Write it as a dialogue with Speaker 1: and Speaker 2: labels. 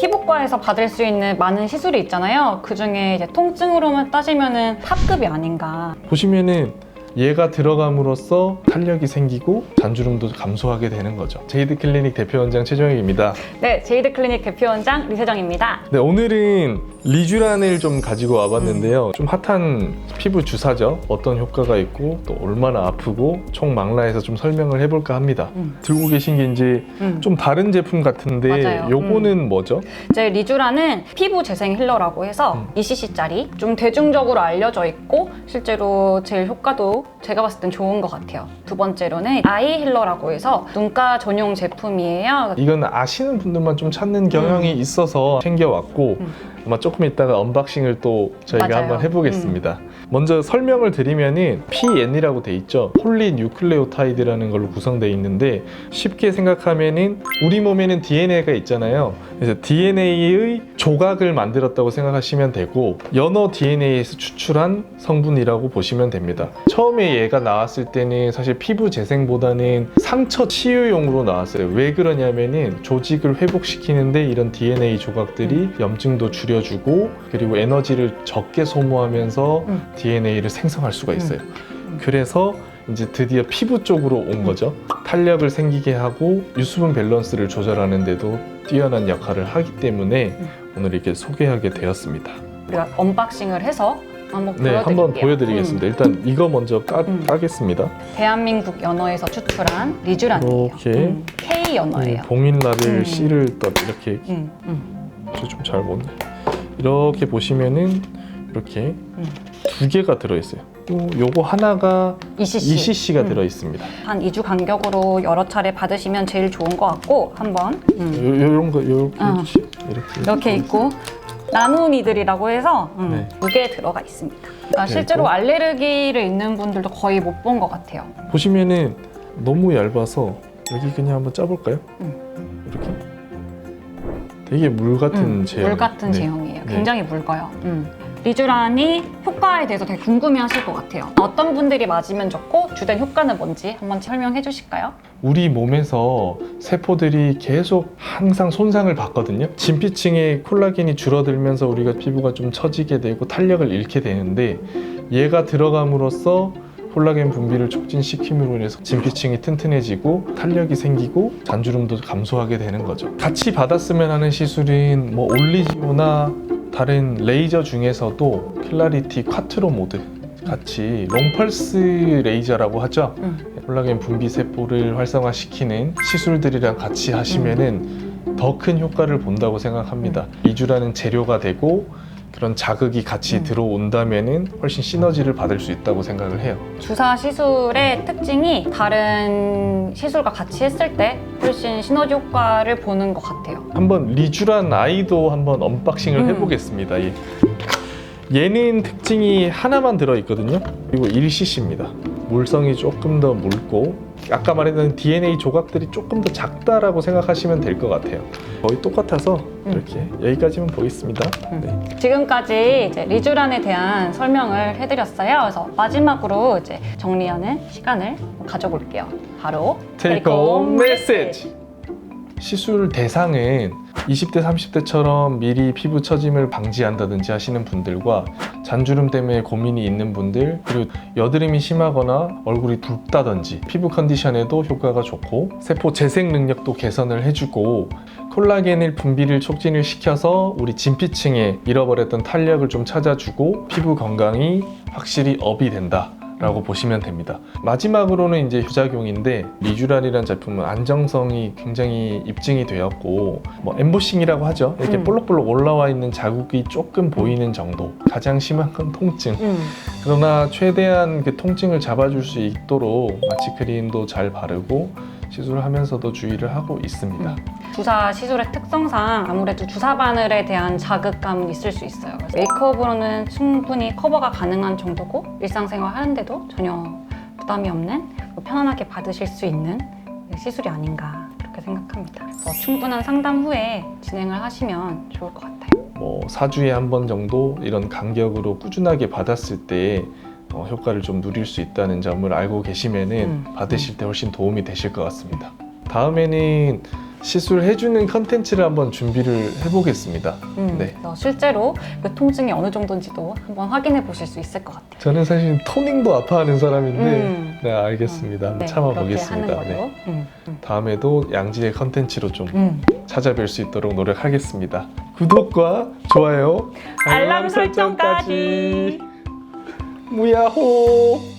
Speaker 1: 피부과에서 받을 수 있는 많은 시술이 있잖아요. 그중에 이제 통증으로만 따지면은 탑급이 아닌가.
Speaker 2: 보시면은 얘가 들어감으로써 탄력이 생기고 잔주름도 감소하게 되는 거죠. 제이드 클리닉 대표원장 최정혁입니다.
Speaker 1: 네, 제이드 클리닉 대표원장 리세정입니다.
Speaker 2: 네, 오늘은 리쥬란을 좀 가지고 와봤는데요. 좀 핫한 피부 주사죠. 어떤 효과가 있고 또 얼마나 아프고 총망라해서 좀 설명을 해볼까 합니다. 들고 계신 게 이제 좀 다른 제품 같은데
Speaker 1: 맞아요.
Speaker 2: 요거는 뭐죠?
Speaker 1: 이제 리쥬란은 피부 재생 힐러라고 해서 2cc짜리 좀 대중적으로 알려져 있고 실제로 제일 효과도 제가 봤을 땐 좋은 것 같아요. 두 번째로는 아이 힐러라고 해서 눈가 전용 제품이에요.
Speaker 2: 이건 아시는 분들만 좀 찾는 경향이 있어서 챙겨왔고 아마 조금 이따가 언박싱을 또 저희가
Speaker 1: 맞아요.
Speaker 2: 한번 해보겠습니다. 먼저 설명을 드리면은 PN이라고 돼 있죠. 폴리뉴클레오타이드라는 걸로 구성되어 있는데 쉽게 생각하면은 우리 몸에는 DNA가 있잖아요. 그래서 DNA의 조각을 만들었다고 생각하시면 되고 연어 DNA에서 추출한 성분이라고 보시면 됩니다. 처음에 얘가 나왔을 때는 사실 피부 재생보다는 상처 치유용으로 나왔어요. 왜 그러냐면은 조직을 회복시키는데 이런 DNA 조각들이 염증도 줄여주고 그리고 에너지를 적게 소모하면서 DNA를 생성할 수가 있어요. 그래서 이제 드디어 피부 쪽으로 온 거죠. 탄력을 생기게 하고 유수분 밸런스를 조절하는 데도 뛰어난 역할을 하기 때문에 오늘 이렇게 소개하게 되었습니다.
Speaker 1: 우리가 언박싱을 해서 한번
Speaker 2: 네,
Speaker 1: 보여드릴게요.
Speaker 2: 한번 보여드리겠습니다. 일단 이거 먼저 까겠습니다.
Speaker 1: 대한민국 연어에서 추출한 리쥬란이에요.
Speaker 2: 이렇게
Speaker 1: K 연어예요.
Speaker 2: 봉인라벨 C를 또 이렇게 좀 잘 못. 이렇게 보시면은 이렇게 두 개가 들어있어요. 또 요거 하나가 2cc가 들어있습니다.
Speaker 1: 한 2주 간격으로 여러 차례 받으시면 제일 좋은 것 같고 한번
Speaker 2: 요런 거 요렇게 해주시
Speaker 1: 이렇게 있고 나노니들이라고 해서
Speaker 2: 네.
Speaker 1: 2개 들어가 있습니다. 그러니까
Speaker 2: 네,
Speaker 1: 실제로
Speaker 2: 있고.
Speaker 1: 알레르기를 있는 분들도 거의 못 본 것 같아요.
Speaker 2: 보시면은 너무 얇아서 여기 그냥 한번 짜볼까요? 이렇게 되게 물 같은 제형.
Speaker 1: 물 같은
Speaker 2: 네.
Speaker 1: 제형이에요.
Speaker 2: 네.
Speaker 1: 굉장히 묽어요. 리쥬란이 효과에 대해서 되게 궁금해하실 것 같아요. 어떤 분들이 맞으면 좋고 주된 효과는 뭔지 한번 설명해 주실까요?
Speaker 2: 우리 몸에서 세포들이 계속 항상 손상을 받거든요. 진피층의 콜라겐이 줄어들면서 우리가 피부가 좀 처지게 되고 탄력을 잃게 되는데 얘가 들어감으로써 콜라겐 분비를 촉진시킴으로 인해서 진피층이 튼튼해지고 탄력이 생기고 잔주름도 감소하게 되는 거죠. 같이 받았으면 하는 시술인 뭐 올리지오나 다른 레이저 중에서도 클라리티 콰트로 모드 같이 롱펄스 레이저라고 하죠. 콜라겐 분비 세포를 활성화시키는 시술들이랑 같이 하시면은 더 큰 효과를 본다고 생각합니다. 리쥬란은 재료가 되고 그런 자극이 같이 들어온다면은 훨씬 시너지를 받을 수 있다고 생각을 해요.
Speaker 1: 주사 시술의 특징이 다른 시술과 같이 했을 때 훨씬 시너지 효과를 보는 것 같아요.
Speaker 2: 한번 리쥬란 아이도 한번 언박싱을 해보겠습니다. 얘는 특징이 하나만 들어있거든요. 그리고 1cc입니다. 물성이 조금 더 묽고 아까 말했던 DNA 조각들이 조금 더 작다라고 생각하시면 될 것 같아요. 거의 똑같아서 이렇게 여기까지만 보겠습니다. 네.
Speaker 1: 지금까지 이제 리쥬란에 대한 설명을 해드렸어요. 그래서 마지막으로 이제 정리하는 시간을 가져볼게요. 바로
Speaker 2: Take home message. 시술 대상은 20대, 30대처럼 미리 피부 처짐을 방지한다든지 하시는 분들과 잔주름 때문에 고민이 있는 분들, 그리고 여드름이 심하거나 얼굴이 붉다든지 피부 컨디션에도 효과가 좋고 세포 재생 능력도 개선을 해주고 콜라겐을 분비를 촉진을 시켜서 우리 진피층에 잃어버렸던 탄력을 좀 찾아주고 피부 건강이 확실히 업이 된다 라고 보시면 됩니다. 마지막으로는 이제 부작용인데 리쥬란이라는 제품은 안정성이 굉장히 입증이 되었고 뭐 엠보싱이라고 하죠. 이렇게 볼록볼록 올라와 있는 자국이 조금 보이는 정도. 가장 심한 건 통증. 그러나 최대한 그 통증을 잡아줄 수 있도록 마취 크림도 잘 바르고 시술을 하면서도 주의를 하고 있습니다.
Speaker 1: 주사 시술의 특성상 아무래도 주사 바늘에 대한 자극감은 있을 수 있어요. 그래서 메이크업으로는 충분히 커버가 가능한 정도고 일상생활 하는데도 전혀 부담이 없는 편안하게 받으실 수 있는 시술이 아닌가 그렇게 생각합니다. 그래서 충분한 상담 후에 진행을 하시면 좋을 것 같아요.
Speaker 2: 뭐 4주에 한 번 정도 이런 간격으로 꾸준하게 받았을 때 효과를 좀 누릴 수 있다는 점을 알고 계시면은 받으실 때 훨씬 도움이 되실 것 같습니다. 다음에는 시술을 해주는 컨텐츠를 한번 준비를 해보겠습니다. 네.
Speaker 1: 실제로 그 통증이 어느 정도인지도 한번 확인해 보실 수 있을 것 같아요.
Speaker 2: 저는 사실 토닝도 아파하는 사람인데 네, 알겠습니다.
Speaker 1: 네,
Speaker 2: 참아보겠습니다.
Speaker 1: 그렇게 하는 걸로.
Speaker 2: 다음에도 양지의 컨텐츠로 좀 찾아뵐 수 있도록 노력하겠습니다. 구독과 좋아요,
Speaker 1: 알람 설정까지.
Speaker 2: 무야호!